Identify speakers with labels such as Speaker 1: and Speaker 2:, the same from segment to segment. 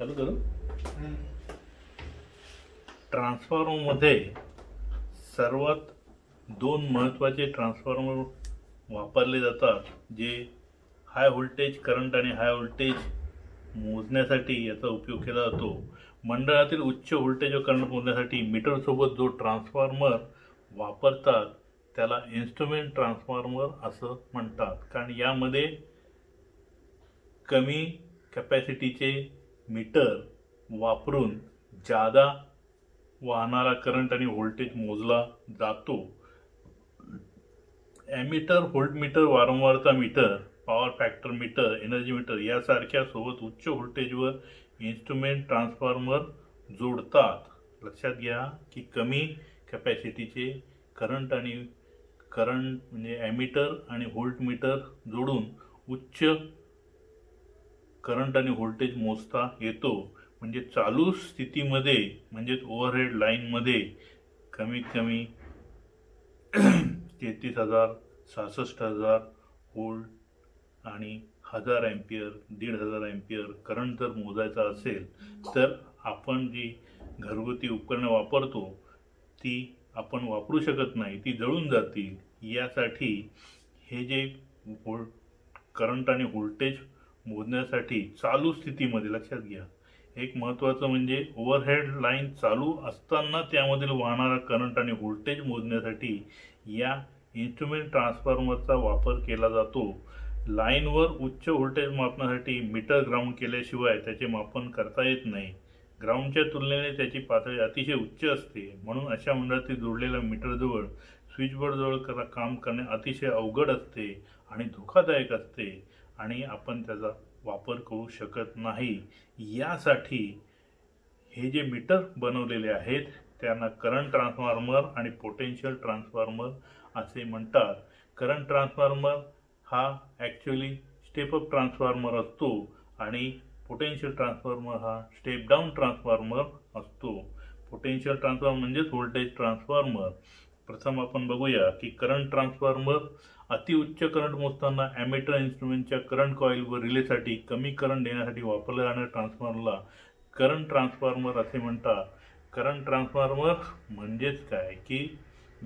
Speaker 1: चालू करू. ट्रान्सफॉर्मरमध्ये सर्वात दोन महत्त्वाचे ट्रान्सफॉर्मर वापरले जातात, जे हाय व्होल्टेज करंट आणि हाय व्होल्टेज मोजण्यासाठी याचा उपयोग केला जातो. मंडळातील उच्च व्होल्टेज व करंट मोजण्यासाठी मीटरसोबत जो ट्रान्सफॉर्मर वापरतात त्याला इन्स्ट्रुमेंट ट्रान्सफॉर्मर असं म्हणतात, कारण यामध्ये कमी कॅपॅसिटीचे मीटर वापरून जादा वाहणारा करंट आणि व्होल्टेज मोजला जातो. ॲमीटर, व्होल्टमीटर, वारंवारता meter, power factor meter, energy meter यासारख्या सोबत उच्च व्होल्टेजवर इन्स्ट्रुमेंट ट्रान्सफॉर्मर जोडतात. लक्षात घ्या की कमी कॅपॅसिटीचे करंट म्हणजे ॲमीटर आणि व्होल्टमीटर जोडून उच्च करंट आणि व्होल्टेज मोजता येतो. म्हणजे चालू स्थितीमध्ये म्हणजेच ओव्हरहेड लाईनमध्ये कमीत कमी 33,000, 66,000 व्होल्ट आणि 1000 ॲम्पियर, 1,500 ॲम्पियर करंट जर मोजायचा असेल तर आपण जी घरगुती उपकरणं वापरतो ती आपण वापरू शकत नाही, ती जळून जातील. यासाठी हे जे करंट आणि व्होल्टेज मोजण्यासाठी चालू स्थितीमध्ये, लक्षात घ्या, एक महत्त्वाचं म्हणजे ओव्हरहेड लाईन चालू असताना त्यामधील वाहणारा करंट आणि व्होल्टेज मोजण्यासाठी या इन्स्ट्रुमेंट ट्रान्सफॉर्मरचा वापर केला जातो. लाईनवर उच्च व्होल्टेज मापनासाठी मीटर ग्राउंड केल्याशिवाय त्याचे मापन करता येत नाही. ग्राउंडच्या तुलनेने त्याची पातळी अतिशय उच्च असते, म्हणून अशा मंडळातील जोडलेल्या मीटरजवळ स्विचबोर्डजवळ काम करणे अतिशय अवघड असते आणि धोकादायक असते आणि आपण त्याचा वापर करू शकत नाही. यासाठी हे जे मीटर बनवलेले आहेत त्यांना करंट ट्रान्सफॉर्मर आणि पोटेन्शियल ट्रान्सफॉर्मर असे म्हणतात. करंट ट्रान्सफॉर्मर हा ॲक्च्युली स्टेप अप ट्रान्सफॉर्मर असतो आणि पोटेन्शियल ट्रान्सफॉर्मर हा स्टेप डाऊन ट्रान्सफॉर्मर असतो. पोटेन्शियल ट्रान्सफॉर्मर म्हणजेच व्होल्टेज ट्रान्सफॉर्मर. प्रथम आपण बघूया की करंट ट्रान्सफॉर्मर अति उच्च करंट मोजताना ॲमीटर इन्स्ट्रुमेंटच्या करंट कॉईल व रिलेसाठी कमी करंट देण्यासाठी वापरल्या जाणाऱ्या ट्रान्सफॉर्मरला करंट ट्रान्सफॉर्मर असे म्हणतात. करंट ट्रान्सफॉर्मर म्हणजेच काय की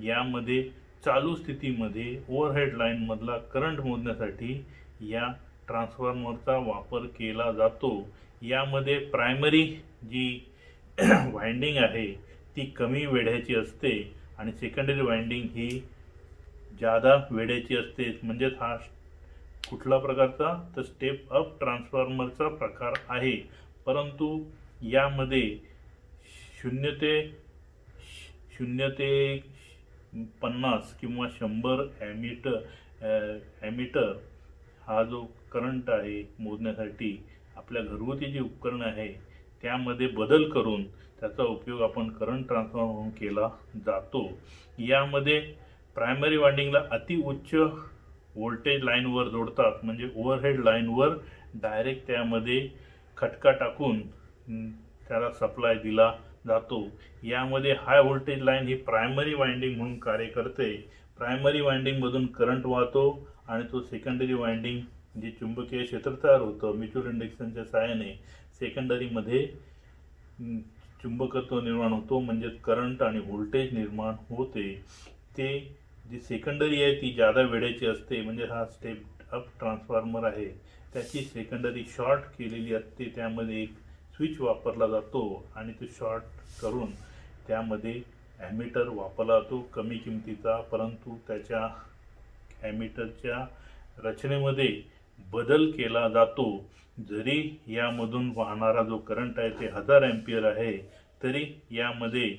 Speaker 1: यामध्ये चालू स्थितीमध्ये ओव्हरहेड लाईनमधला करंट मोजण्यासाठी या ट्रान्सफॉर्मरचा वापर केला जातो. यामध्ये प्रायमरी जी वाइंडिंग आहे ती कमी वेढ्याची असते आणि सेकंडरी वाइंडिंग ही जादा वेढ्याची असते. म्हणजेच हा कुठला प्रकारचा तर स्टेप अप ट्रान्सफॉर्मरचा प्रकार आहे. परंतु यामध्ये 0 ते 50 किंवा 100 ॲमीटर हा जो करंट आहे मोजण्यासाठी आपल्या घरगुती जी उपकरणं आहे त्यामध्ये बदल करून त्याचा उपयोग आपण करंट ट्रान्सफॉर्मर म्हणून केला जातो. यामध्ये प्रायमरी वाइंडिंगला अति उच्च व्होल्टेज लाईनवर जोडतात, म्हणजे ओव्हरहेड लाईनवर डायरेक्ट त्यामध्ये खटका टाकून त्याला सप्लाय दिला जातो. यामध्ये हाय व्होल्टेज लाईन ही प्रायमरी वाइंडिंग म्हणून कार्य करते. प्रायमरी वाइंडिंगमधून करंट वाहतो आणि तो सेकंडरी वाइंडिंग जे चुंबकीय क्षेत्र तयार होतं म्युच्युअल इंडक्शनच्या सहाय्याने सेकंडरीमध्ये चुंबकत्व निर्माण होतो, म्हणजे करंट आणि व्होल्टेज निर्माण होते. ते जी सेकंडरी आहे ती जादा वेळेची असते, म्हणजे हा स्टेप अप ट्रान्सफॉर्मर आहे. त्याची सेकंडरी शॉर्ट केलेली असते, त्यामध्ये एक स्विच वापरला जातो आणि तो शॉर्ट करून त्यामध्ये ॲमीटर वापरला जातो कमी किमतीचा. परंतु त्याच्या ॲमीटरच्या रचनेमध्ये बदल केला जातो. जरी यामधून वाहणारा जो करंट आहे ते 1000 ॲम्पियर आहे, तरी यामध्ये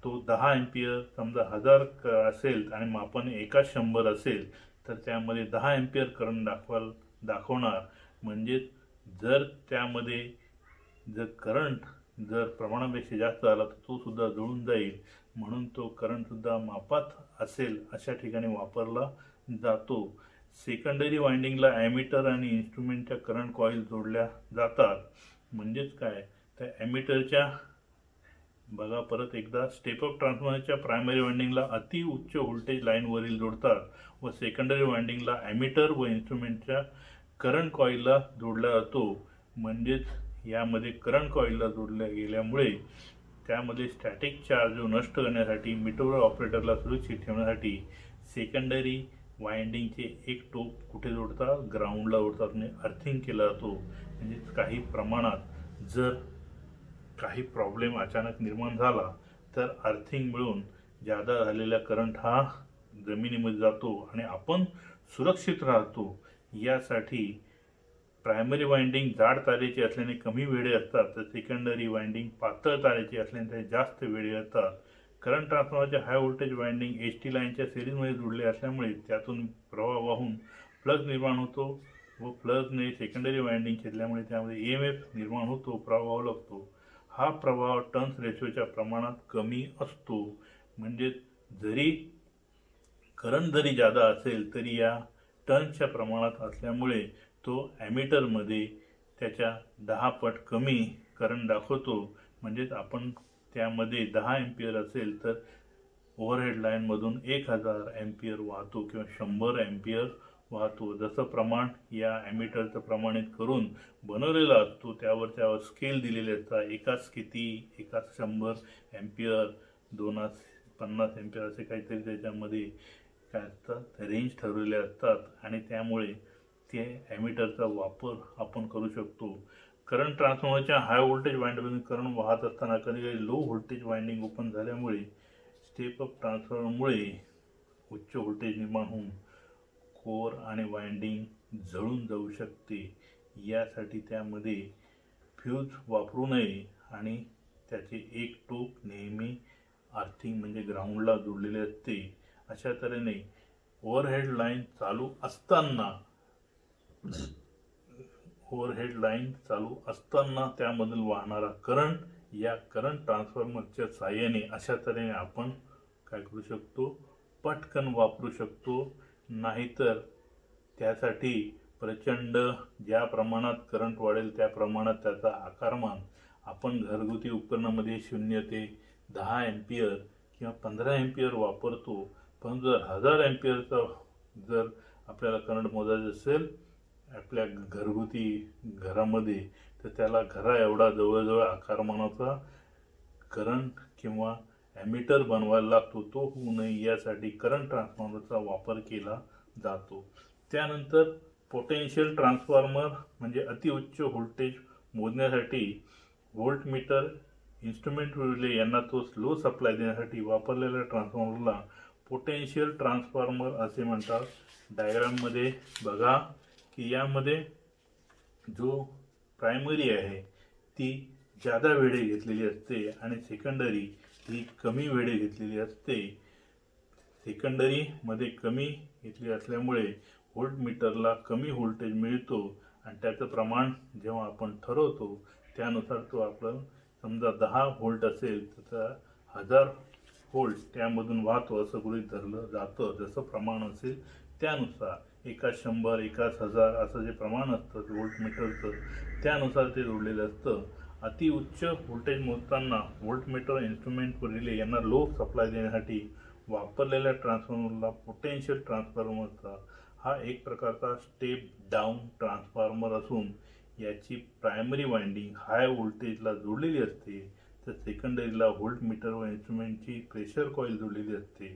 Speaker 1: तो 10 ॲम्पियर, समजा 1000 असेल आणि मापन एकाच 100 असेल तर त्यामध्ये 10 ॲम्पियर करंट दाखवणार. म्हणजे जर त्यामध्ये जर करंट जर प्रमाणापेक्षा जास्त झाला तर तो सुद्धा जळून जाईल, म्हणून तो करंटसुद्धा मापात असेल अशा ठिकाणी वापरला जातो. सेकंडरी वाइंडिंगला ॲमीटर आणि इन्स्ट्रुमेंटच्या करंट कॉईल जोडल्या जातात. म्हणजेच काय तर ॲमीटरच्या बघा परत एकदा, स्टेप अप ट्रान्सफॉर्मरच्या प्रायमरी वाइंडिंगला अति उच्च व्होल्टेज लाईनवरील जोडतात व सेकंडरी वाइंडिंगला ॲमीटर व इन्स्ट्रुमेंटच्या करंट कॉईलला जोडला जातो. म्हणजेच यामध्ये करंट कॉईलला जोडल्या गेल्यामुळे त्यामध्ये स्टॅटिक चार्ज नष्ट करण्यासाठी मीटर ऑपरेटरला सुरक्षित ठेवण्यासाठी सेकंडरी वाइंडिंगचे एक टोक कुठे जोडतात, ग्राउंडला जोडतात, म्हणजे अर्थिंग केला जातो. म्हणजे काही प्रमाणात जर काही प्रॉब्लेम अचानक निर्माण झाला तर अर्थिंग मिळून जादा झालेला करंट हा जमिनीमध्ये जातो आणि आपण सुरक्षित राहतो. यासाठी प्रायमरी वाइंडिंग जाड तारेची असल्याने कमी वेढे असतात, तर सेकंडरी वाइंडिंग पातळ तारेची असल्याने ते जास्त वेढे असतात. करंट ट्रान्सफॉर्मरचे high voltage winding H T लाईनच्या सिरीजमध्ये जोडले असल्यामुळे त्यातून प्रवाह वाहून फ्लक्स निर्माण होतो व फ्लक्सने सेकंडरी वाइंडिंग छेदल्यामुळे त्यामध्ये EMF निर्माण होतो, प्रवाह लागतो. हा प्रवाह टर्न्स रेशोच्या प्रमाणात कमी असतो. म्हणजे जरी करंट जरी जादा असेल तरी या टर्न्सच्या प्रमाणात असल्यामुळे तो ॲमीटरमध्ये त्याच्या 10 पट कमी करंट दाखवतो. म्हणजेच आपण त्यामध्ये 10 एम्पियर असेल तर ओव्हरहेड लाईनमधून 1000 एम्पियर वाहतो किंवा 100 एम्पियर वाहतो. जसं प्रमाण या ॲमीटरचं प्रमाणित करून बनवलेला असतो त्यावर स्केल दिलेले असतात. एकाच किती, एकाच 100 एम्पियर, 2 50 एम्पियर असे काहीतरी त्याच्यामध्ये काय असतात रेंज ठरवलेले असतात आणि त्यामुळे ते ॲमीटरचा वापर आपण करू शकतो. करंट ट्रान्सफॉर्मरच्या हाय व्होल्टेज वाइंडिंगमधून करंट वाहत असताना कधी कधी लो व्होल्टेज वाइंडिंग ओपन झाल्यामुळे स्टेप अप ट्रान्सफॉर्मरमुळे उच्च व्होल्टेज निर्माण होऊन कोर आणि वाइंडिंग जळून जाऊ शकते. यासाठी त्यामध्ये फ्यूज वापरू नये आणि त्याचे एक टोक नेहमी अर्थिंग म्हणजे ग्राउंडला जोडलेले असते. अशा तऱ्हेने ओव्हरहेड लाईन चालू असताना त्यामधील वाहणारा करंट या करंट ट्रान्सफॉर्मरच्या साहाय्याने अशा तऱ्हेने आपण काय करू शकतो, पटकन वापरू शकतो. नाहीतर त्यासाठी प्रचंड ज्या प्रमाणात करंट वाढेल त्या प्रमाणात त्याचा आकारमान आपण घरगुती उपकरणामध्ये 0 ते 10 एम्पियर किंवा 15 एम्पियर वापरतो. पण जर 1000 एम्पियरचा जर आपल्याला करंट मोजायचं असेल आपल्या घरगुती घरामध्ये तर त्याला घरा एवढा जवळजवळ आकारमानाचा करंट किंवा ॲमीटर बनवायला लागतो. तो होऊ नये यासाठी करंट ट्रान्सफॉर्मरचा वापर केला जातो. त्यानंतर पोटेन्शियल ट्रान्सफॉर्मर म्हणजे अतिउच्च व्होल्टेज मोजण्यासाठी व्होल्टमीटर, इन्स्ट्रुमेंट रिले यांना तो लो सप्लाय देण्यासाठी वापरलेल्या ट्रान्सफॉर्मरला पोटेन्शियल ट्रान्सफॉर्मर असे म्हणतात. डायग्राममध्ये बघा की यामध्ये जो प्रायमरी आहे ती जादा वेढे घेतलेली असते आणि सेकंडरी ही कमी वेढे घेतलेली असते. सेकंडरीमध्ये कमी घेतली असल्यामुळे व्होल्टमीटरला कमी व्होल्टेज मिळतो आणि त्याचं प्रमाण जेव्हा आपण ठरवतो त्यानुसार तो आपण समजा 10 व्होल्ट असेल तर 1000 व्होल्ट त्यामधून वाहतो असं गृहीत धरलं जातं. जसं प्रमाण असेल त्यानुसार एकाच 100 एकाच 1000 असं जे प्रमाण असतं व्होल्टमीटरचं त्यानुसार ते जोडलेलं असतं. अति उच्च व्होल्टेज मोजताना व्होल्टमीटर, इन्स्ट्रुमेंट व रिले यांना लो सप्लाय देण्यासाठी वापरलेल्या ट्रान्सफॉर्मरला पोटेन्शियल ट्रान्सफॉर्मरचा हा एक प्रकारचा स्टेप डाऊन ट्रान्सफॉर्मर असून याची प्रायमरी वाइंडिंग हाय व्होल्टेजला जोडलेली असते तर सेकंडरीला व्होल्टमीटर व इन्स्ट्रुमेंटची प्रेशर कॉईल जोडलेली असते.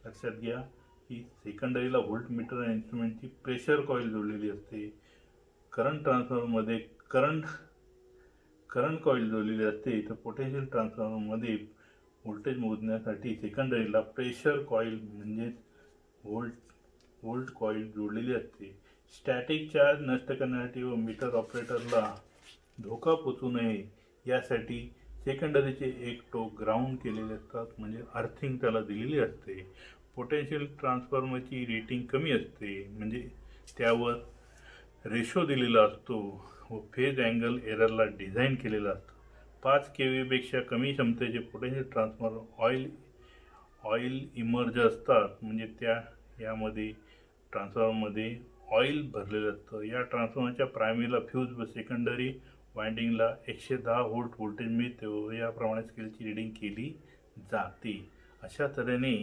Speaker 1: लक्षात घ्या की सेकंडरीला व्होल्टमीटर आणि इन्स्ट्रुमेंटची प्रेशर कॉईल जोडलेली असते. करंट ट्रान्सफॉर्मरमध्ये करंट कॉईल जोडलेली असते तर पोटेन्शियल ट्रान्सफॉर्मरमध्ये व्होल्टेज मोजण्यासाठी सेकंडरीला प्रेशर कॉईल म्हणजेच व्होल्ट कॉईल जोडलेली असते. स्टॅटिक चार्ज नष्ट करण्यासाठी व मीटर ऑपरेटरला धोका पोचू नये यासाठी सेकंडरीचे एक टोक ग्राउंड केलेले असतात म्हणजे अर्थिंग त्याला दिलेली असते. पोटेन्शियल ट्रान्सफॉर्मरची रेटिंग कमी असते म्हणजे त्यावर रेशो दिलेला असतो व फेज अँगल एररला डिझाईन केलेला असतो. 5 kV पेक्षा कमी क्षमतेचे पोटेन्शियल ट्रान्सफॉर्मर ऑइल इमर्ज असतात म्हणजे यामध्ये ट्रान्सफॉर्मरमध्ये ऑइल भरलेलं असतं. या ट्रान्सफॉर्मरच्या प्रायमरीला फ्यूज व सेकंडरी वाइंडिंगला 110 व्होल्ट व्होल्टेज मिळते व याप्रमाणे स्केलची रिडिंग केली जाते. अशा तऱ्हेने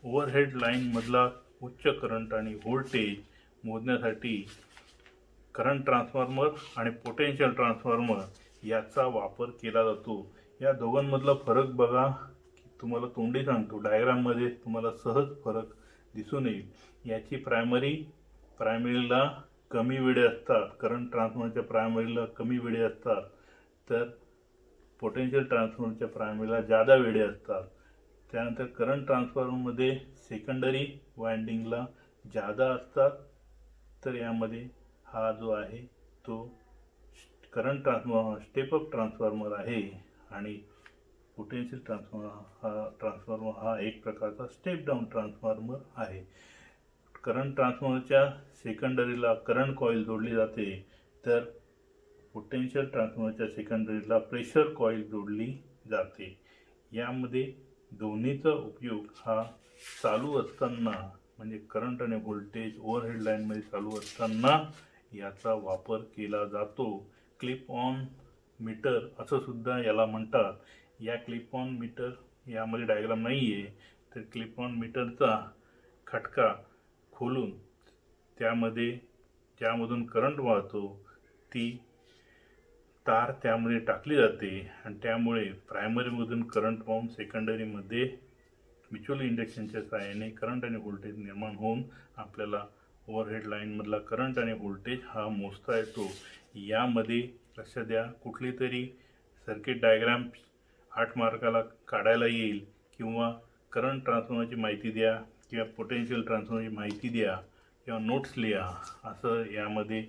Speaker 1: ओव्हरहेड लाईनमधला उच्च करंट आणि व्होल्टेज मोजण्यासाठी करंट ट्रान्सफॉर्मर आणि पोटेन्शियल ट्रान्सफॉर्मर याचा वापर केला जातो. या दोघांमधला फरक बघा, तुम्हाला तोंडी सांगतो, डायग्राममध्ये तुम्हाला सहज फरक दिसून येईल. याची प्रायमरीला कमी वेळे असतात, करंट ट्रान्सफॉर्मरच्या प्रायमरीला कमी वेळे असतात, तर पोटेन्शियल ट्रान्सफॉर्मरच्या प्रायमरीला जादा वेळे असतात. त्यानंतर करंट ट्रान्सफॉर्मरमध्ये सेकंडरी वाइंडिंगला जादा असतात, तर यामध्ये हा जो आहे तो करंट स्टेप अप ट्रान्सफॉर्मर आहे आणि पोटेन्शियल ट्रान्सफॉर्मर हा एक प्रकारचा स्टेप डाऊन ट्रान्सफॉर्मर आहे. करंट ट्रान्सफॉर्मरच्या सेकंडरीला करंट कॉईल जोडली जाते, तर पोटेन्शियल ट्रान्सफॉर्मरच्या सेकंडरीला प्रेशर कॉईल जोडली जाते. यामध्ये दोन्हीचा उपयोग हा चालू असताना, म्हणजे करंट आणि व्होल्टेज ओव्हरहेड लाईनमध्ये चालू असताना याचा वापर केला जातो. क्लिप ऑन मीटर असं सुद्धा याला म्हणतात. या क्लिप ऑन मीटर, यामध्ये डायग्राम नाही आहे, तर क्लिप ऑन मीटरचा खटका खोलून ज्यामधून करंट वाहतो ती तार त्यामध्ये टाकली जाते आणि त्यामुळे प्रायमरीमधून करंट वाहून सेकंडरीमध्ये म्युच्युअल इंडक्शनच्या सहाय्याने करंट आणि व्होल्टेज निर्माण होऊन आपल्याला ओव्हरहेड लाईनमधला करंट आणि व्होल्टेज हा मोजता येतो. यामध्ये लक्षात द्या, कुठली तरी सर्किट डायग्राम 8 मार्काला काढायला येईल, किंवा करंट ट्रान्सफॉर्मरची माहिती द्या किंवा पोटेन्शियल ट्रान्सफॉर्मरची माहिती द्या किंवा नोट्स लिहा, असं यामध्ये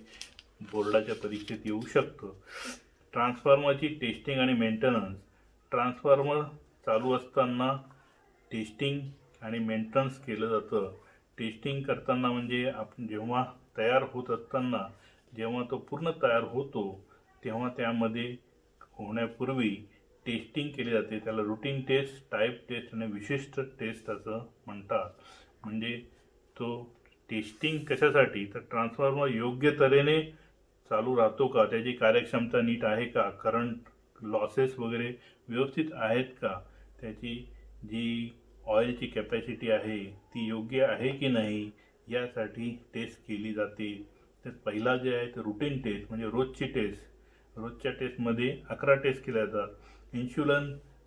Speaker 1: बोर्डाच्या परीक्षेत येऊ शकतं. ट्रान्सफॉर्मरची टेस्टिंग आणि मेंटेनन्स. ट्रान्सफॉर्मर चालू असताना टेस्टिंग आणि मेंटेनन्स केलं जातं. टेस्टिंग करताना म्हणजे आपण जेव्हा तयार होत असताना, जेव्हा तो पूर्ण तयार होतो तेव्हा त्यामध्ये होण्यापूर्वी टेस्टिंग केली जाते. त्याला रुटीन टेस्ट, टाईप टेस्ट आणि विशिष्ट टेस्ट असं म्हणतात. म्हणजे तो टेस्टिंग कशासाठी, तर ट्रान्सफॉर्मर योग्य तऱ्हेने चालू राहतो का, त्याची कार्यक्षमता नीट आहे का, करंट लॉसेस वगैरे व्यवस्थित आहेत का, त्याची जी ऑइलची कॅपॅसिटी आहे ती योग्य आहे की नाही, यासाठी टेस्ट केली जाते. तर पहिला जे आहे ते रुटीन टेस्ट, म्हणजे रोजची टेस्ट. रोजच्या टेस्टमध्ये 11 टेस्ट केल्या जातात.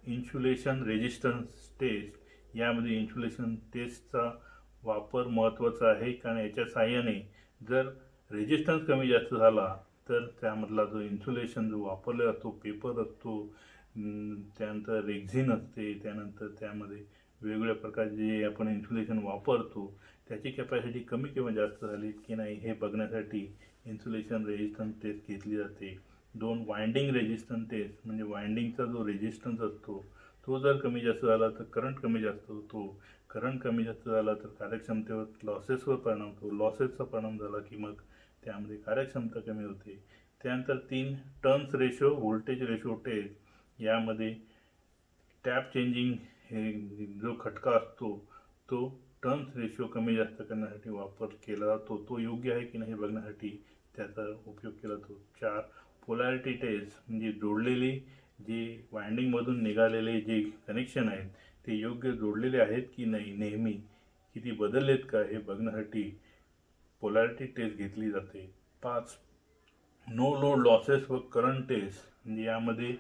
Speaker 1: Insulation resistance test. यामध्ये इन्सुलेशन टेस्टचा वापर महत्त्वाचा आहे, कारण याच्या साहाय्याने जर रेजिस्टन्स कमी जास्त झाला तर त्यामधला जो इन्सुलेशन जो वापरला जातो, पेपर असतो, त्यानंतर रेक्झिन असते, त्यानंतर त्यामध्ये वेगवेगळ्या प्रकारचे जे आपण इन्सुलेशन वापरतो त्याची कॅपॅसिटी कमी किंवा जास्त झाली की नाही हे बघण्यासाठी इन्सुलेशन रेजिस्टन्स टेस्ट घेतली जाते. 2 वाइंडिंग रेजिस्टन्स टेस्ट, म्हणजे वाइंडिंगचा जो रेजिस्टन्स असतो तो जर कमी जास्त झाला तर करंट कमी जास्त होतो, करंट कमी जास्त झाला तर कार्यक्षमतेवर लॉसेसवर परिणाम होतो, लॉसेसचा परिणाम झाला की मग त्यामध्ये कार्यक्षमता कमी होते. त्यानंतर 3 turns ratio voltage ratio test. यामध्ये टॅप चेंजिंग हे जो खटका असतो तो टर्न्स रेशो कमी जास्त करण्यासाठी वापर केला जातो, तो योग्य आहे की नाही हे बघण्यासाठी त्याचा उपयोग केला जातो. 4 पोलॅरिटी टेस्ट, म्हणजे जोडलेली जे वाइंडिंगमधून निघालेले जे कनेक्शन आहेत ते योग्य जोडलेले आहेत की नाही, नेहमी किती बदललेत का हे बघण्यासाठी पोलॅरिटी टेस्ट घेतली जाते. 5 नो लोड लॉसेस व करंट टेस्ट. म्हणजे यामध्ये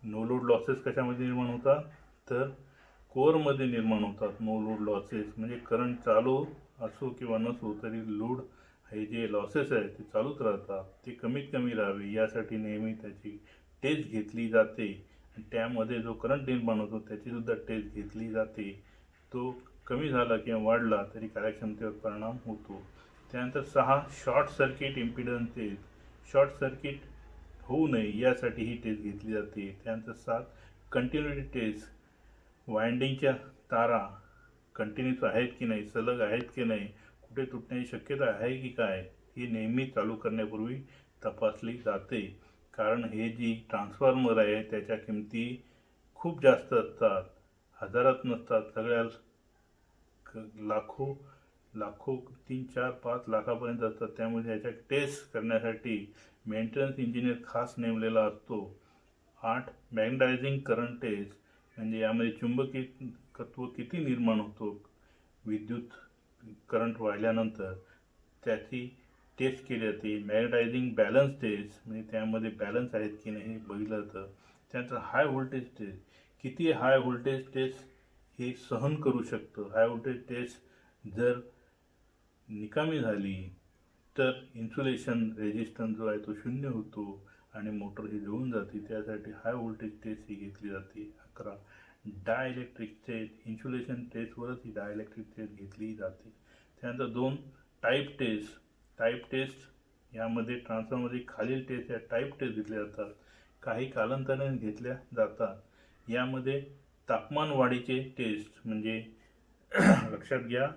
Speaker 1: नो लोड लॉसेस कशामध्ये निर्माण होतात, तर कोअरमध्ये निर्माण होतात. नो लोड लॉसेस म्हणजे करंट चालू असो किंवा नसो तरी लोड हे जे लॉसेस आहेत ते चालूच राहतात, ते कमीत कमी राहावे यासाठी नेहमी त्याची टेस्ट घेतली जाते. त्यामध्ये जो करंट निर्माण होतो त्याचीसुद्धा टेस्ट घेतली जाते. तो कमी झाला किंवा वाढला तरी कार्यक्षमतेवर परिणाम होतो. त्यानंतर 6 short circuit impedance test. Short circuit होऊ नये यासाठी ही टेस्ट घेतली जाते. त्यानंतर 7 कंटिन्युटी टेस्ट. वाइंडिंगच्या तारा कंटिन्यूस आहेत की नाही, सलग आहेत की नाही, कुठे तुटण्याची शक्यता आहे की काय, ही नेहमी चालू करण्यापूर्वी तपासली जाते. कारण हे जी ट्रान्सफॉर्मर आहे त्याच्या किमती खूप जास्त असतात, हजारात नसतात, सगळ्या लाखो 3, 4, 5 लाखापर्यंत असतात. त्यामुळे याच्या टेस्ट करण्यासाठी मेंटेनन्स इंजिनियर खास नेमलेला असतो. 8 मॅग्नेटायझिंग करंट टेस्ट. म्हणजे यामध्ये चुंबकीयत्व किती निर्माण होतो विद्युत करंट वाहिल्यानंतर, त्याची टेस्ट केली जाते. मॅग्नेटायझिंग बॅलन्स टेस्ट म्हणजे त्यामध्ये बॅलन्स आहेत की नाही हे बघितलं जातं. त्यानंतर हाय व्होल्टेज टेस्ट, किती हाय व्होल्टेज टेस्ट हे सहन करू शकतं. हाय व्होल्टेज टेस्ट जर निकामी झाली तर इन्सुलेशन रेजिस्टन्स जो आहे तो शून्य होतो आणि मोटर ही जळून जाते. त्यासाठी हाय व्होल्टेज टेस्ट ही घेतली जाते. 11 डायइलेक्ट्रिक टेस्ट, इन्सुलेशन टेस्टवरच ही डायइलेक्ट्रिक टेस्ट घेतली जाते. त्यानंतर 2 टाईप टेस्ट. टाईप टेस्ट यामध्ये ट्रान्सफॉर्मरमध्ये खालील टेस्ट या टाईप टेस्ट घेतल्या जातात, काही कालांतराने घेतल्या जातात. यामध्ये तापमान वाढीचे टेस्ट म्हणजे लक्षात घ्या,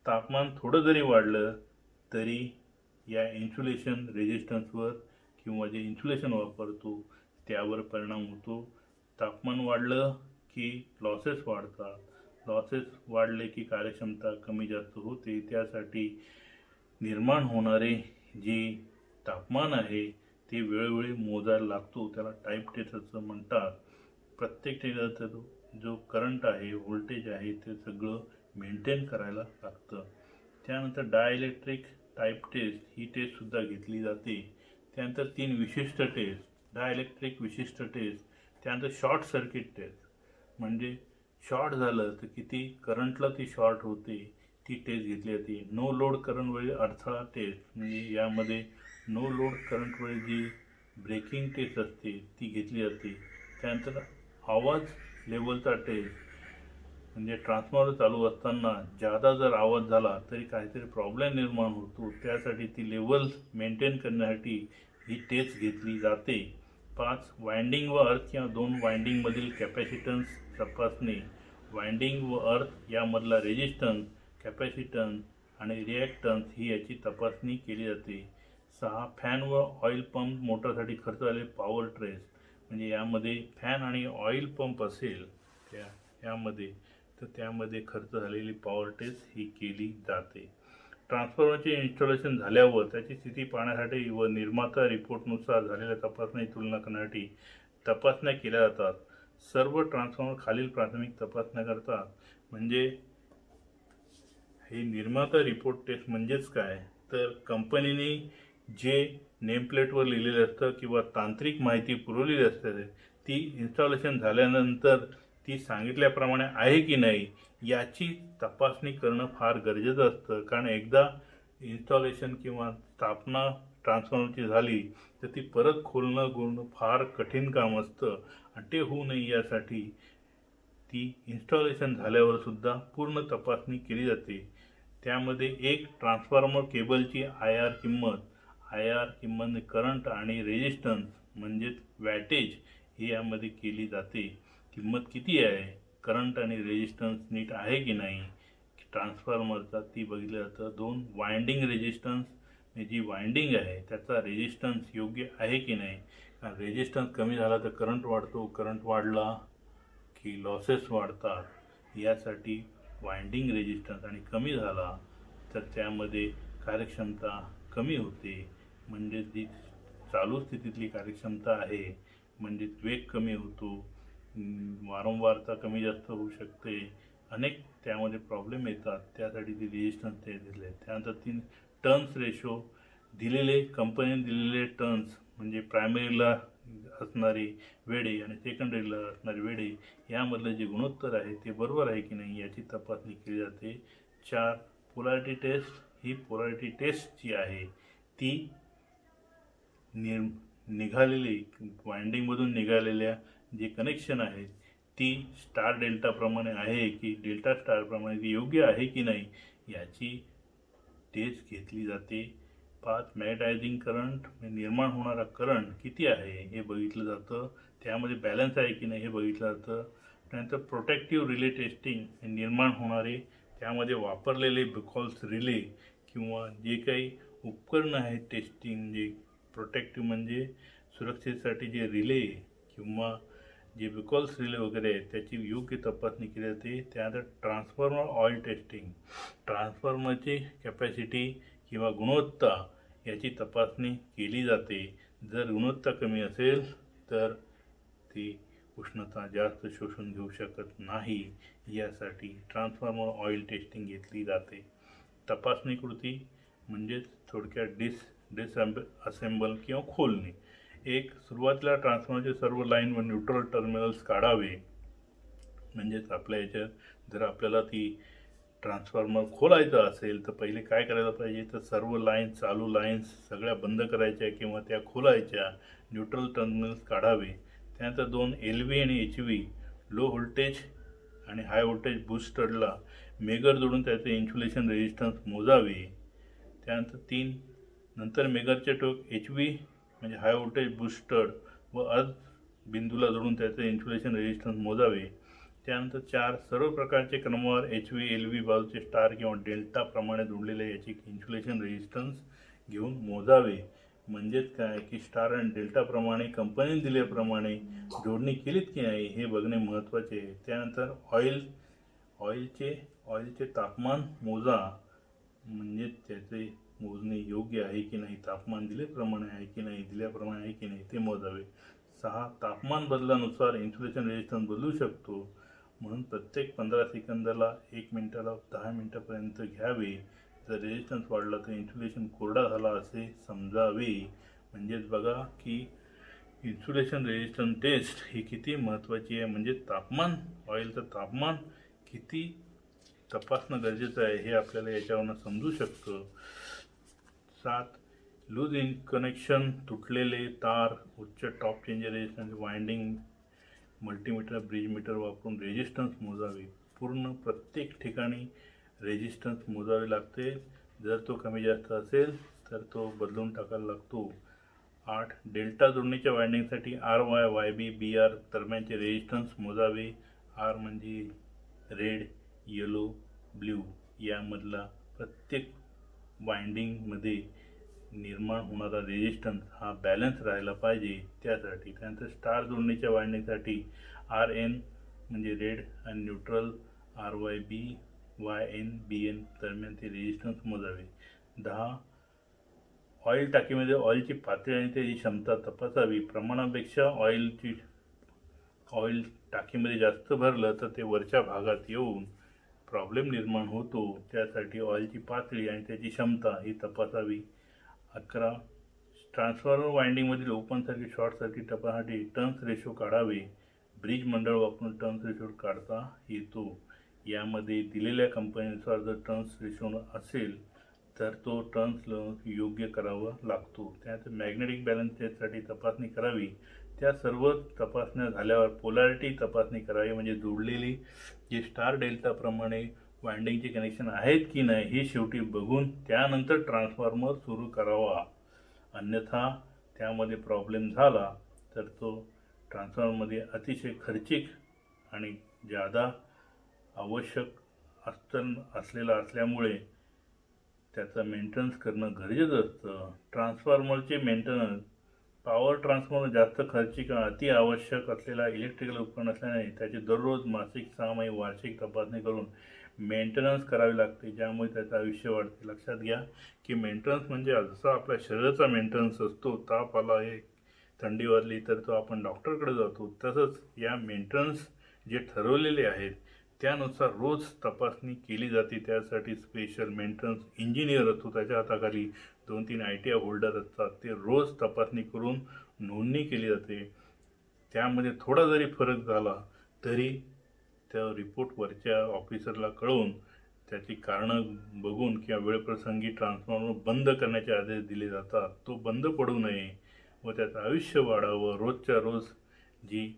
Speaker 1: तापमान थोडं जरी वाढलं तरी या इन्सुलेशन रेजिस्टन्सवर किंवा जे इन्सुलेशन वापरतो त्यावर परिणाम होतो. तापमान वाढलं की लॉसेस वाढतात, लॉसेस वाढले की कार्यक्षमता कमी जास्त होते. त्यासाठी निर्माण होणारे जे तापमान आहे ते वेळोवेळी मोजायला लागतो, त्याला टाईप टेस्ट असं म्हणतात. प्रत्येक टेस्टचा जो करंट आहे, व्होल्टेज आहे ते सगळं मेंटेन करायला लागतं. त्यानंतर डायइलेक्ट्रिक टाईप टेस्ट ही टेस्टसुद्धा घेतली जाते. त्यानंतर 3 विशिष्ट टेस्ट, डायइलेक्ट्रिक विशिष्ट टेस्ट. त्यानंतर शॉर्ट सर्किट टेस्ट म्हणजे शॉर्ट झालं तर किती करंटला ती शॉर्ट होते ती टेस्ट घेतली जाते. नो लोड करंटवेळी अडथळा टेस्ट म्हणजे यामध्ये नो लोड करंटवेळी जी ब्रेकिंग टेस्ट असते ती घेतली जाते. त्यानंतर आवाज लेवलचा टेस्ट म्हणजे ट्रान्सफॉर्मर चालू असताना जादा जर आवाज झाला तरी काहीतरी प्रॉब्लेम निर्माण होतो, त्यासाठी ती लेवल मेंटेन करण्यासाठी ही टेस्ट घेतली जाते. 5 वाइंडिंग व अर्थ किंवा 2 वाइंडिंगमधील कॅपॅसिटन्स तपासणे. वाइंडिंग व अर्थ यामधला रेजिस्टन्स, कॅपॅसिटन्स आणि रिॲक्टन्स ही याची तपासणी केली जाते. 6 फॅन व ऑइल पंप मोटरसाठी खर्च झालेले पॉवर टेस्ट म्हणजे यामध्ये फॅन आणि ऑइल पंप असेल यामध्ये तर त्यामध्ये खर्च झालेली पॉवर टेस्ट ही केली जाते. ट्रान्सफॉर्मरचे इन्स्टॉलेशन झाल्यावर त्याची स्थिती पाहण्यासाठी व निर्माता रिपोर्टनुसार झालेल्या तपासणी तुलना करण्यासाठी तपासण्या केल्या जातात. सर्व ट्रान्सफॉर्मर खालील प्राथमिक तपासण्या करतात. म्हणजे हे निर्माता रिपोर्ट टेस्ट म्हणजेच काय तर कंपनीने जे नेमप्लेटवर लिहिलेलं असतं किंवा तांत्रिक माहिती पुरवलेली असते ती इन्स्टॉलेशन झाल्यानंतर ती सांगितल्याप्रमाणे आहे की नाही याची तपासणी करणं फार गरजेचं असतं. कारण एकदा इन्स्टॉलेशन किंवा स्थापना ट्रान्सफॉर्मरची झाली तर ती परत खोलणं फार कठीण काम असतं आणि ते होऊ नये यासाठी ती इन्स्टॉलेशन झाल्यावर सुद्धा पूर्ण तपासणी केली जाते. त्यामध्ये एक ट्रान्सफॉर्मर केबलची आय आर किंमत करंट आणि रेजिस्टन्स म्हणजेच वॅटेज हे यामध्ये केली जाते. किंमत किती आहे, करंट आणि रेजिस्टन्स नीट आहे की नाही ट्रान्सफॉर्मरचा ती बघितलं जातं. 2 वाइंडिंग रेजिस्टन्स जी वाइंडिंग आहे त्याचा रेजिस्टन्स योग्य आहे की नाही, कारण रेजिस्टन्स कमी झाला तर करंट वाढतो, करंट वाढला की लॉसेस वाढतात. यासाठी वाइंडिंग रेजिस्टन्स आणि कमी झाला तर त्यामध्ये कार्यक्षमता कमी होते, म्हणजे जी चालू स्थितीतली कार्यक्षमता आहे म्हणजे वेग कमी होतो, वारंवारता कमी जास्त होऊ शकते, अनेक त्यामध्ये प्रॉब्लेम येतात. त्यासाठी ती रेजिस्टन्स ते दिले. त्यानंतर 3 टर्न्स रेशो दिलेले कंपनीने दिलेले टर्न्स म्हणजे प्रायमरीला असणारी वेळे आणि सेकंडरीला असणारी वेळे यामधलं जे गुणोत्तर आहे ते बरोबर आहे की नाही याची तपासणी केली जाते. 4 पोलॅरिटी टेस्ट. ही पोलॅरिटी टेस्ट जी आहे ती निघालेली वाइंडिंगमधून निघालेल्या जे कनेक्शन आहेत ती स्टार डेल्टाप्रमाणे आहे की डेल्टा स्टारप्रमाणे ती योग्य आहे की नाही याची टेस्ट घेतली जाते. 5 मॅग्नेटायझिंग करंट निर्माण होणारा करंट किती आहे हे बघितलं जातं, त्यामध्ये बॅलन्स आहे की नाही हे बघितलं जातं. त्यानंतर प्रोटेक्टिव्ह रिले टेस्टिंग निर्माण होणारे त्यामध्ये वापरलेले बिकॉल्स रिले किंवा जे काही उपकरणं आहेत टेस्टिंग जे प्रोटेक्टिव्ह म्हणजे सुरक्षेसाठी जे रिले किंवा जे बिकॉल्स रिले वगैरे आहेत त्याची योग्य तपासणी केली जाते. त्यानंतर ट्रान्सफॉर्मर ऑइल टेस्टिंग, ट्रान्सफॉर्मरची कॅपॅसिटी किंवा गुणवत्ता याची तपासणी केली जाते. जर गुणवत्ता कमी असेल तर ती उष्णता जास्त शोषून घेऊ शकत नाही, यासाठी ट्रान्सफॉर्मर ऑइल टेस्टिंग घेतली जाते. तपासणी कृती म्हणजेच थोडक्यात डिसअसेंबल किंवा खोलणे. एक, सुरुवातीला ट्रान्सफॉर्मरचे सर्व लाईन व न्यूट्रल टर्मिनल्स काढावे. म्हणजेच आपल्या याच्यात जर आपल्याला ती ट्रान्सफॉर्मर खोलायचं असेल तर पहिले काय करायला पाहिजे, तर सर्व लाईन, चालू लाईन्स सगळ्या बंद करायच्या किंवा त्या खोलायच्या, न्यूट्रल टर्मिनल्स काढावे. त्यानंतर 2 LV आणि HV लो व्होल्टेज आणि हाय व्होल्टेज बूस्टरला मेगर जोडून त्याचे इन्सुलेशन रेजिस्टन्स मोजावे. त्यानंतर 3, नंतर मेगरचे टोक HV म्हणजे हाय व्होल्टेज बूस्टर व अर्ध बिंदूला जोडून त्याचे इन्सुलेशन रेजिस्टन्स मोजावे. त्यानंतर 4, सर्व प्रकारचे क्रमवार HV LV बाजूचे स्टार किंवा डेल्टा प्रमाणे जोडलेले याचे इन्सुलेशन रेजिस्टन्स घेऊन मोजावे. म्हणजेच काय की स्टार आणि डेल्टा प्रमाणे कंपनीने दिल्याप्रमाणे जोडणी केलीत की नाही हे बघणे महत्त्वाचे आहे. त्यानंतर ऑइलचे तापमान मोजा. म्हणजे त्याचे मोजणे योग्य आहे की नाही, तापमान दिल्याप्रमाणे आहे की नाही, दिल्याप्रमाणे आहे की नाही ते मोजावे. 6, तापमान बदलानुसार इन्सुलेशन रेजिस्टन्स बदलू शकतो, म्हणून प्रत्येक 15 सेकंदाला 1 मिनिटाला 10 मिनिटापर्यंत घ्यावे. जर रेजिस्टन्स वाढला तर इन्सुलेशन कोरडा झाला असे समजावे. म्हणजेच बघा की इन्सुलेशन रेजिस्टन्स टेस्ट ही किती महत्त्वाची आहे. म्हणजे तापमान, ऑइलचं तापमान किती तपासणं गरजेचं आहे हे आपल्याला याच्यावरून समजू शकतं. 7, लूज इन कनेक्शन, तुटलेले तार, उच्च tap changer resistance, winding, multimeter, bridge meter वापरून रेजिस्टन्स मोजावे. पूर्ण प्रत्येक ठिकाणी रेजिस्टन्स मोजावे लागते. जर तो कमी जास्त असेल तर तो बदलून टाकायला लागतो. 8, डेल्टा जोडणीच्या वाइंडिंगसाठी RY, YB, BR दरम्यानचे रेजिस्टन्स मोजावे. R म्हणजे रेड, येलो, ब्ल्यू यामधला प्रत्येक वाइंडिंगमध्ये निर्माण होणारा रेजिस्टन्स हा बॅलन्स राहायला पाहिजे त्यासाठी. त्यानंतर स्टार जोडणीच्या वाइंडिंगसाठी RN म्हणजे रेड आणि न्यूट्रल, RYB, YN, BN दरम्यान ते रेजिस्टन्स मोजावे. 10, ऑइल टाकीमध्ये ऑइलची पातळी आणि त्याची क्षमता तपासावी. प्रमाणापेक्षा ऑइल टाकीमध्ये जास्त भरलं तर ते वरच्या भागात येऊन प्रॉब्लेम निर्माण होतो. त्यासाठी ऑइलची पातळी आणि त्याची क्षमता ही तपासावी. 11, ट्रान्सफॉर्मर वाइंडिंगमधील ओपन सर्किट, शॉर्ट सर्किट तपासण्यासाठी टर्न्स रेशो काढावे. ब्रिज मंडळ वापरून टर्न्स रेशो काढता येतो. यामध्ये दिलेल्या कंपनीनुसार जर टर्न्स रेशो असेल तर तो टर्न्स योग्य करावा लागतो. त्यानंतर मॅग्नेटिक बॅलन्स टेस्टसाठी तपासणी करावी. त्या सर्व तपासण्या झाल्यावर पोलॅरिटी तपासणी करावी. म्हणजे जोडलेली जे स्टार डेल्टाप्रमाणे वाइंडिंगचे कनेक्शन आहेत की नाही हे शेवटी बघून त्यानंतर ट्रान्सफॉर्मर सुरू करावा. अन्यथा त्यामध्ये प्रॉब्लेम झाला तर तो ट्रान्सफॉर्मरमध्ये अतिशय खर्चिक आणि जादा आवश्यक असलेला असल्यामुळे त्याचं मेंटेनन्स करणं गरजेचं असतं. ट्रान्सफॉर्मरचे मेंटेनन्स, पॉवर ट्रान्सफॉर्मर जास्त खर्चिक आणि अति आवश्यक असलेला इलेक्ट्रिकल उपकरण असल्याने त्याची दररोज मासिक, 6 महिने वार्षिक तपासणी करून मेंटेनन्स करावी लागते, ज्यामुळे त्याचं आयुष्य वाढते. लक्षात घ्या की मेंटेनन्स म्हणजे जसं आपल्या शरीराचा मेंटेनन्स असतो, ताप आला आहे, थंडी वाजली तर तो आपण डॉक्टरकडे जातो, तसंच या मेंटेनन्स जे ठरवलेले आहेत त्यानुसार रोज तपासणी केली जाते. त्यासाठी स्पेशल मेंटेनन्स इंजिनियर असतो, त्याच्या हाताखाली 2-3 ITI होल्डर असतात. ते रोज तपासणी करून नोंदणी केली जाते. त्यामध्ये थोडा जरी फरक झाला तरी त्या रिपोर्ट वरच्या ऑफिसरला कळवून त्याची कारणं बघून किंवा वेळप्रसंगी ट्रान्सफॉर्मर बंद करण्याचे आदेश दिले जातात. तो बंद पडू नये व त्याचं आयुष्य वाढावं, रोजच्या रोज जी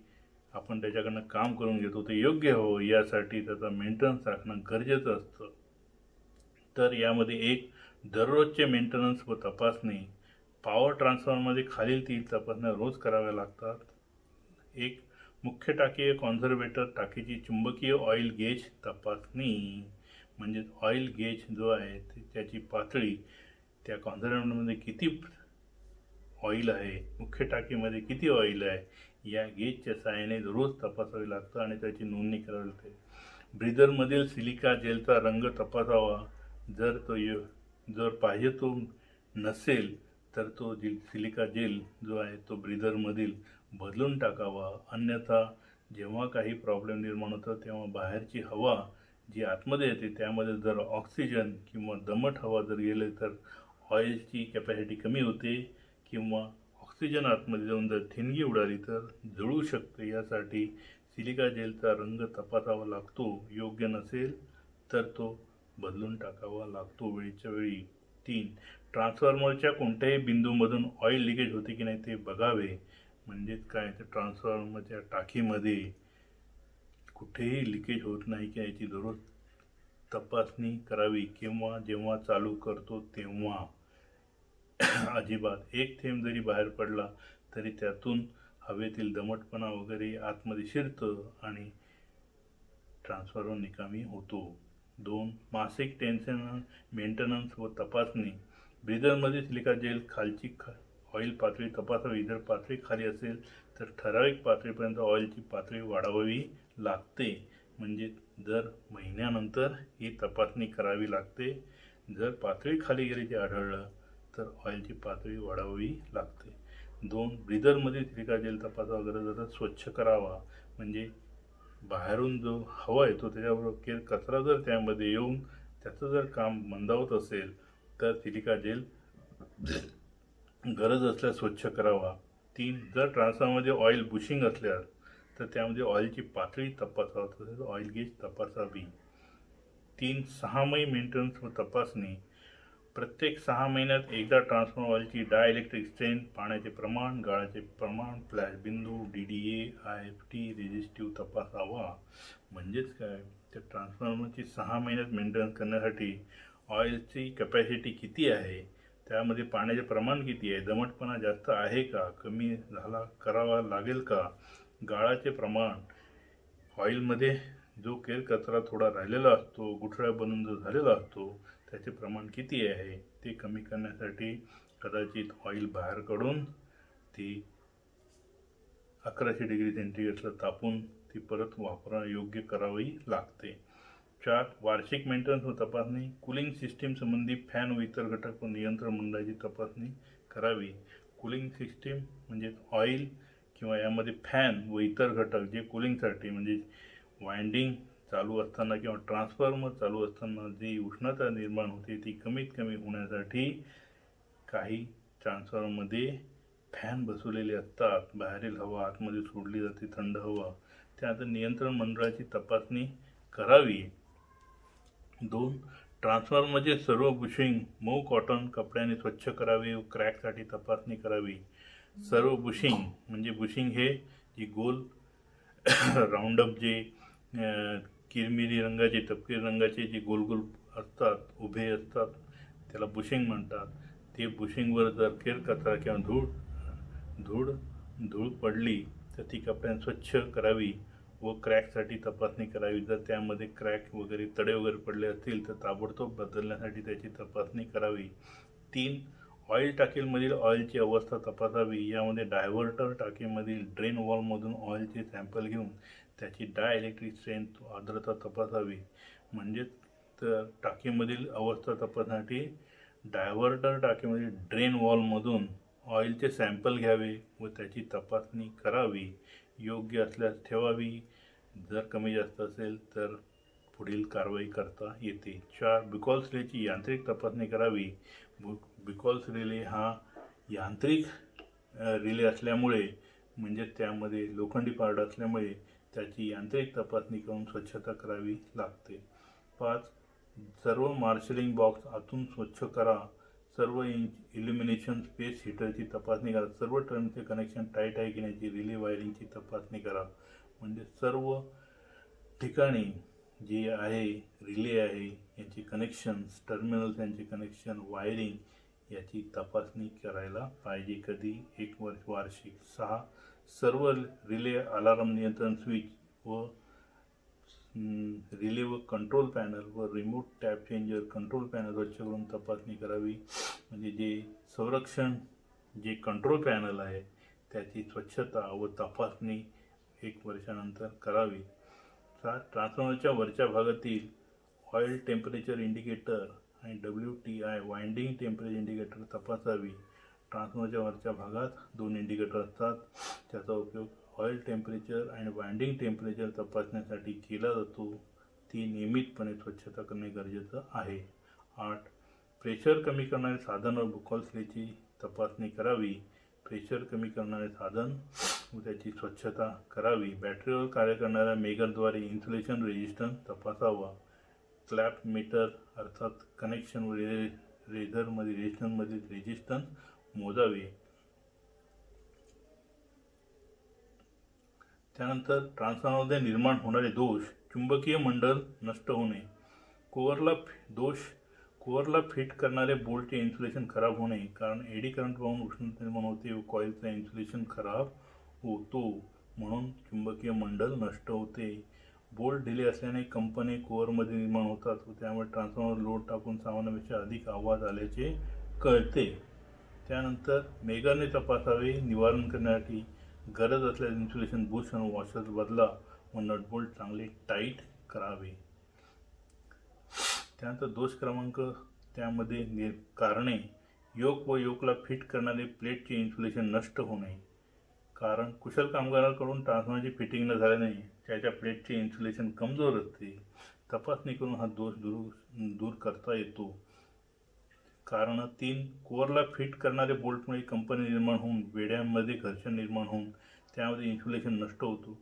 Speaker 1: आपण त्याच्याकडनं काम करून घेतो ते योग्य हो यासाठी त्याचा मेंटेनन्स राखणं गरजेचं असतं. तर यामध्ये 1, दररोजचे मेंटेनन्स व तपासणी. पॉवर ट्रान्सफॉर्मरमध्ये खालील 3 तपासण्या रोज कराव्या लागतात. 1, मुख्य टाकी कॉन्झर्वेटर टाकीची चुंबकीय ऑइल गेज तपासणी. म्हणजेच ऑइल गेज जो आहे त्याची पातळी, त्या कॉन्झर्वेटरमध्ये किती ऑइल आहे, मुख्य टाकीमध्ये किती ऑइल आहे या गेजच्या सहाय्याने रोज तपासावे लागतं आणि त्याची नोंदणी करावी लागते. ब्रीदरमधील सिलिका जेलचा रंग तपासावा. जर पाहिजे तो नसेल तर तो सिलिका जेल जो आहे तो ब्रीदरमधील बदलून टाकावा. अन्यथा जेव्हा काही प्रॉब्लेम निर्माण होतो तेव्हा बाहेरची हवा जी आतमध्ये येते त्यामध्ये जर ऑक्सिजन किंवा दमट हवा जर गेले तर ऑइलची कॅपॅसिटी कमी होते किंवा ऑक्सिजन आतमध्ये जाऊन जर ठिणगी उडाली तर जळू शकते. यासाठी सिलिका जेलचा रंग तपासावा लागतो. योग्य नसेल तर तो बदलून टाकावा लागतो वेळच्या वेळी. 3. ट्रान्सफॉर्मरच्या कोणत्याही बिंदूमधून ऑइल लिकेज होते की नाही ते बघावे. म्हणजेच काय, तर ट्रान्सफॉर्मरच्या टाकीमध्ये कुठेही लिकेज होत नाही की याची दररोज तपासणी करावी किंवा जेव्हा चालू करतो तेव्हा अजिबात एक थेंब जरी बाहेर पडला तरी त्यातून हवेतील दमटपणा वगैरे आतमध्ये शिरतं आणि ट्रान्सफॉर्मर निकामी होतो. 2. मासिक टेन्शन मेंटेनन्स व तपासणी. ब्रीदरमध्ये सिलिका जेल खालची ऑइल पातळी तपासावी. जर पातळी खाली असेल तर ठराविक पातळीपर्यंत ऑइलची पातळी वाढवावी लागते. म्हणजे दर महिन्यानंतर ही तपासणी करावी लागते. जर पातळी खाली गेल्याचे आढळलं तर ऑइलची पातळी वाढवावी लागते. 2. ब्रीदरमध्ये सिलिका जेल तपासावा. गरज स्वच्छ करावा. म्हणजे बाहेरून जो हवा येतो त्याच्याबरोबर कचरा जर त्यामध्ये येऊन त्याचं जर काम मंदावत असेल तर सिलिका जेल गरज असल्यास स्वच्छ करावा. 3. जर ट्रान्सफॉर्मरमध्ये ऑइल बुशिंग असल्यास तर त्यामध्ये ऑइलची पातळी तपासावी तसेच ऑइल गेज तपासावी. 3. 6 मेंटेनन्स व तपासणी. प्रत्येक 6 महिन्यात एकदा ट्रान्सफॉर्मर ऑइलची डायइलेक्ट्रिक स्ट्रेंथ, पाण्याचे प्रमाण, गाळाचे प्रमाण, फ्लॅश बिंदू, DDA, IFT रेझिस्टिव्ह तपासावा. म्हणजेच काय, तर ट्रान्सफॉर्मरची 6 महिन्यात मेंटेनन्स करण्यासाठी ऑइलची कॅपॅसिटी किती आहे, त्यामध्ये पाण्याचे प्रमाण किती आहे, दमटपणा जास्त आहे का, कमी झाला करावा लागेल का, गाळाचे प्रमाण, ऑइलमध्ये जो केर कचरा थोडा राहिलेला असतो, गुठळ्या बनून जो झालेला असतो त्याचे प्रमाण किती आहे ते कमी करण्यासाठी कदाचित ऑइल बाहेर काढून ती 1100 डिग्री सेंटीग्रेडला तापून ती परत योग्य करावी लागते. 4. वार्षिक मेंटेनन्स व तपासणी. कूलिंग सिस्टीम संबंधी फॅन व इतर घटक व नियंत्रण मंडळाची तपासणी करावी. कूलिंग सिस्टीम म्हणजे ऑइल किंवा यामध्ये फॅन व इतर घटक जे कूलिंगसाठी म्हणजे वाइंडिंग चालू असताना किंवा ट्रान्सफॉर्मर चालू असताना जी उष्णता निर्माण होते ती कमीत कमी होण्यासाठी काही ट्रान्सफॉर्मरमध्ये फॅन बसवलेले असतात. बाहेरील हवा आतमध्ये सोडली जाते, थंड हवा. त्यानंतर नियंत्रण मंडळाची तपासणी करावी. 2. ट्रान्सफॉर्मरचे सर्व बुशिंग मऊ कॉटन कपड्याने स्वच्छ करावे व क्रॅकसाठी तपासणी करावी. सर्व बुशिंग म्हणजे बुशिंग हे जी गोल राऊंडअप जे किरमिरी रंगाचे तपकिरी रंगाचे जे गोल गोल असतात, उभे असतात, त्याला बुशिंग म्हणतात. ते बुशिंगवर जर केर कचरा किंवा धूळ पडली तर ती कपड्याने स्वच्छ करावी व क्रॅकसाठी तपासणी करावी. जर त्यामध्ये क्रॅक वगैरे तडे वगैरे पडले असतील तर ताबडतोब बदलण्यासाठी त्याची तपासणी करावी. 3. ऑइल टाकीमधील ऑइलची अवस्था तपासावी. यामध्ये डायव्हर्टर टाकीमधील ड्रेन वॉलमधून ऑइलचे सॅम्पल घेऊन त्याची डायइलेक्ट्रिक स्ट्रेंथ आर्द्रता तपासावी. म्हणजेच तर टाकीमधील अवस्था तपासण्यासाठी डायव्हर्टर टाकीमधील ड्रेन वॉलमधून ऑइलचे सॅम्पल घ्यावे व त्याची तपासणी करावी. योग्य असल्यास ठेवावी. जर कमी जास्त असेल तर पुढील कारवाई करता येते. 4. बिकॉल्स रिलेची यांत्रिक तपासणी करावी. बिकॉल्स रिले हा यांत्रिक रिले असल्यामुळे म्हणजे त्यामध्ये लोखंडी पार्ट असल्यामुळे त्याची यांत्रिक तपासणी करून स्वच्छता करावी लागते. 5. सर्व मार्शलिंग बॉक्स आतून स्वच्छ करा. सर्व इल्युमिनेशन स्पेस हीटरची तपासणी करा. सर्व टर्नचे कनेक्शन टाईट आहे की नाही रिले वायरिंगची तपासणी करा. म्हणजे सर्व ठिकाणी जे आहे रिले आहे यांची कनेक्शन्स, टर्मिनल्स यांचे कनेक्शन, वायरिंग याची तपासणी करायला पाहिजे. कधी 1 वर्ष वार्षिक. 6. सर्व रिले अलार्म नियंत्रण स्विच व रिले व कंट्रोल पॅनल व remote tap changer control panel स्वच्छ करून तपासणी करावी. म्हणजे जे संरक्षण जे कंट्रोल पॅनल आहे त्याची स्वच्छता व तपासणी 1 वर्षानंतर करावी. 7. ट्रान्सफॉर्मरच्या वरच्या भागातील ऑइल टेम्परेचर इंडिकेटर आणि WTI वाइंडिंग टेम्परेचर इंडिकेटर तपासावी. ट्रान्सफॉर्मरच्या वरच्या भागात 2 इंडिकेटर असतात. त्याचा उपयोग ऑइल टेम्परेचर आणि वाइंडिंग टेम्परेचर तपासण्यासाठी केला जातो. ती नियमितपणे स्वच्छता करणे गरजेचं आहे. 8. प्रेशर कमी करणारे साधन व बुकॉल्सची तपासणी करावी. प्रेशर कमी करणारे साधन व त्याची स्वच्छता करावी. बॅटरीवर कार्य करणाऱ्या मेगरद्वारे इन्सुलेशन रेजिस्टन्स तपासावा. क्लॅप मीटर अर्थात कनेक्शन व रेझरमध्ये रेजिस्टन्समधील रेजिस्टन्स मोजावे. त्यानंतर ट्रान्सफॉर्मरमध्ये निर्माण होणारे दोष. चुंबकीय मंडल नष्ट होणे. कोअरला फिट करणारे बोल्टचे इन्सुलेशन खराब होणे, कारण एडी करंट वाहून उष्णता निर्माण होते व कॉईलचा इन्सुलेशन खराब होतो, म्हणून चुंबकीय मंडल नष्ट होते. बोल्ट ढिले असल्याने कंपने कोअरमध्ये निर्माण होतात व त्यामुळे ट्रान्सफॉर्मर लोड टाकून सामान्यापेक्षा अधिक आवाज आल्याचे कळते. त्यानंतर मेगरने तपासावे. निवारण करण्यासाठी गरज असल्यास इन्सुलेशन बुश आणि वॉशर्स बदला व नटबोल्ट चांगले टाईट करावे. त्यानंतर दोष क्रमांक त्यामध्ये कारणे. योक व योकला फिट करणारे प्लेटचे इन्सुलेशन नष्ट होणे, कारण कुशल कामगारांकडून ट्रान्सफॉर्मरची फिटिंग न झाल्याने त्याच्या प्लेटचे इन्सुलेशन कमजोर असते. तपासणी करून हा दोष दूर करता येतो. कारण 3. कोअरला फिट करणारे बोल्टमुळे कंपनी निर्माण होऊन वेड्यांमध्ये घर्षण निर्माण होऊन त्यामध्ये इन्सुलेशन नष्ट होतो.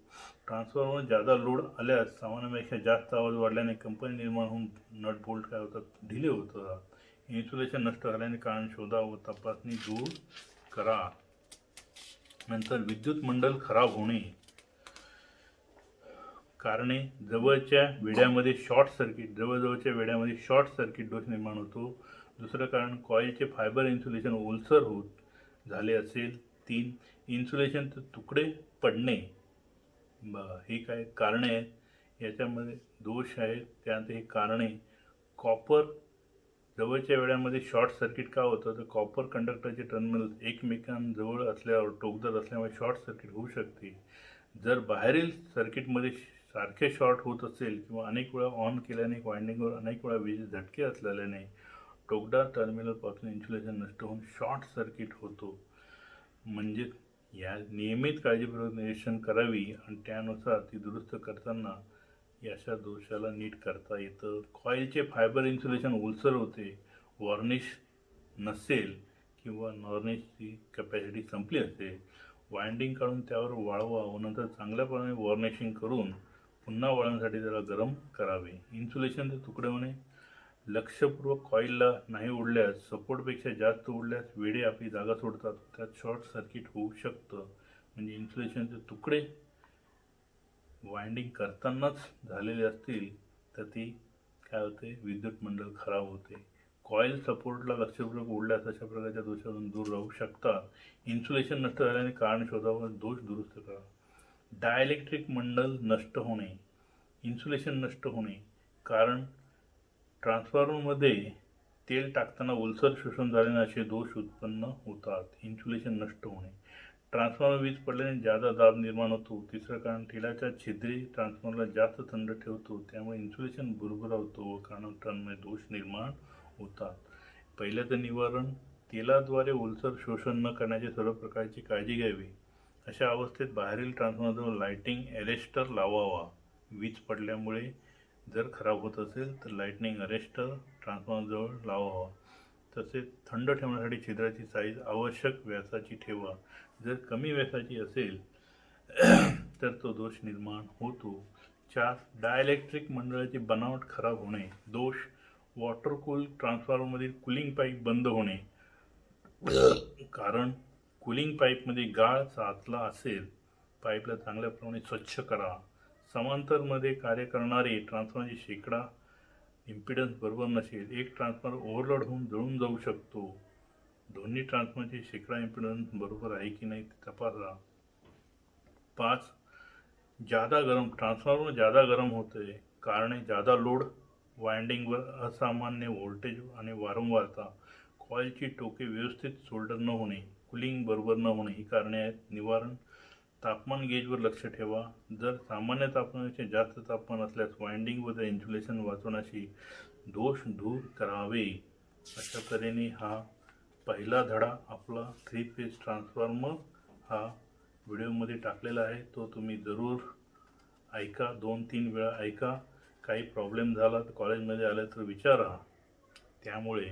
Speaker 1: ट्रान्सफॉर्मर जादा लोड आल्यास सामान्यापेक्षा जास्त आवाज वाढल्याने कंपनी निर्माण होऊन नट बोल्ट काय होतात, ढिले होतात. इन्सुलेशन नष्ट झाल्याने कारण शोधा व तपासणी दूर करा. नंतर विद्युत मंडल खराब होणे. कारणे. जवळच्या वेड्यामध्ये शॉर्ट सर्किट दोष निर्माण होतो. दुसरं कारण कॉईलचे फायबर इन्सुलेशन ओलसर होत झाले असेल. 3. इन्सुलेशनचे तुकडे पडणे. हे काय कारणे आहेत, याच्यामध्ये दोष आहेत. त्यानंतर हे कारणे. कॉपर जवळच्या वेळामध्ये शॉर्ट सर्किट का होतं, तर कॉपर कंडक्टरचे टर्मिनल एकमेकांजवळ असल्यावर टोकदार असल्यामुळे शॉर्ट सर्किट होऊ शकते. जर बाहेरील सर्किटमध्ये सारखे शॉर्ट होत असेल किंवा अनेक वेळा ऑन केल्याने वायंडिंगवर अनेक वेळा वीज झटके असल्याने टोकदार टर्मिनलपासून इन्सुलेशन नष्ट होऊन शॉर्ट सर्किट होतो. म्हणजे या नियमित काळजीपूर्वक निरीक्षण करावी आणि त्यानुसार ती दुरुस्त करताना अशा दोषाला नीट करता येतं. कॉईलचे फायबर इन्सुलेशन ओलसर होते. वॉर्निश नसेल किंवा नॉर्निशची कॅपॅसिटी संपली असेल, वायंडिंग काढून त्यावर वाळवा व नंतर चांगल्याप्रमाणे वॉर्निशिंग करून पुन्हा वाळवण्यासाठी त्याला गरम करावे. इन्सुलेशनचे तुकडे होणे. लक्षपूर्वक कॉईलला नाही ओढल्यास, सपोर्टपेक्षा जास्त ओढल्यास वेडे आपली जागा सोडतात, त्यात शॉर्ट सर्किट होऊ शकतं. म्हणजे इन्सुलेशनचे तुकडे वायंडिंग करतानाच झालेले असतील तर ती काय होते, विद्युत मंडल खराब होते. कॉईल सपोर्टला लक्षपूर्वक ओढल्यास अशा प्रकारच्या दोषातून दूर राहू शकतात. इन्सुलेशन नष्ट झाल्याने कारण शोधावं, दोष दुरुस्त करा. डायलेक्ट्रिक मंडल नष्ट होणे. इन्सुलेशन नष्ट होणे. कारण ट्रान्सफॉर्मरमध्ये तेल टाकताना ओलसर शोषण झाल्याने असे दोष उत्पन्न होतात. इन्सुलेशन नष्ट होणे. ट्रान्सफॉर्मर वीज पडल्याने जादा दाब निर्माण होतो. तिसरं कारण तेलाच्या छिद्री ट्रान्सफॉर्मरला जास्त थंड ठेवतो, त्यामुळे इन्सुलेशन भुरभुरावतो व कानांमध्ये दोष निर्माण होतात. पहिल्याचं निवारण. तेलाद्वारे ओलसर शोषण न करण्याची सर्व प्रकारची काळजी घ्यावी. अशा अवस्थेत बाहेरील ट्रान्सफॉर्मरजवळ लाइटिंग अरेस्टर लावावा. वीज पडल्यामुळे जर खराब होत असेल तर लाइटनिंग अरेस्टर ट्रान्सफॉर्मरजवळ लावावा. तसेच थंड ठेवण्यासाठी छिद्राची साईज आवश्यक व्यासाची ठेवा. जर कमी व्यासाची असेल तर तो दोष निर्माण होतो. 4. डायलेक्ट्रिक मंडळाची बनावट खराब होणे. दोष. वॉटर कूल ट्रान्सफॉर्मरमधील कूलिंग पाईप बंद होणे. कारण कूलिंग पाईपमध्ये गाळ साचला असेल. पाईपला चांगल्याप्रमाणे स्वच्छ करा. समांतरमध्ये कार्य करणारे ट्रान्सफॉर्मरची शेकडा इम्पिडन्स बरोबर नसेल. एक ट्रान्सफॉर्मर ओव्हरलोड होऊन जळून जाऊ शकतो. दोन्ही ट्रान्सफॉर्मरची शेकडा इम्पिडन्स बरोबर आहे की नाही ते तपासा. 5. ट्रान्सफॉर्मर जादा गरम होते. कारणे. जादा लोड, वायंडिंगवर असामान्य व्होल्टेज आणि वारंवारता, कॉईलची टोके व्यवस्थित सोल्डर न होणे, कूलिंग बरोबर न होणे ही कारणे आहेत. निवारण. तापमान गेजवर लक्ष ठेवा. जर सामान्य तापमानापेक्षा जास्त तापमान असल्यास वायंडिंग व इन्सुलेशन वाचवण्याशी दोष दूर करावे. अशा तऱ्हेने हा पहिला धडा आपला 3 फेज ट्रान्सफॉर्मर हा व्हिडिओमध्ये टाकलेला आहे. तो तुम्ही जरूर ऐका, 2-3 वेळा ऐका. काही प्रॉब्लेम झाला तर कॉलेजमध्ये आलं तर विचारा. त्यामुळे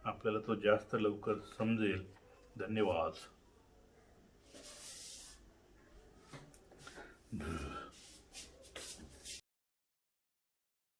Speaker 1: आपल्याला तो जास्त लवकर समजेल. धन्यवाद.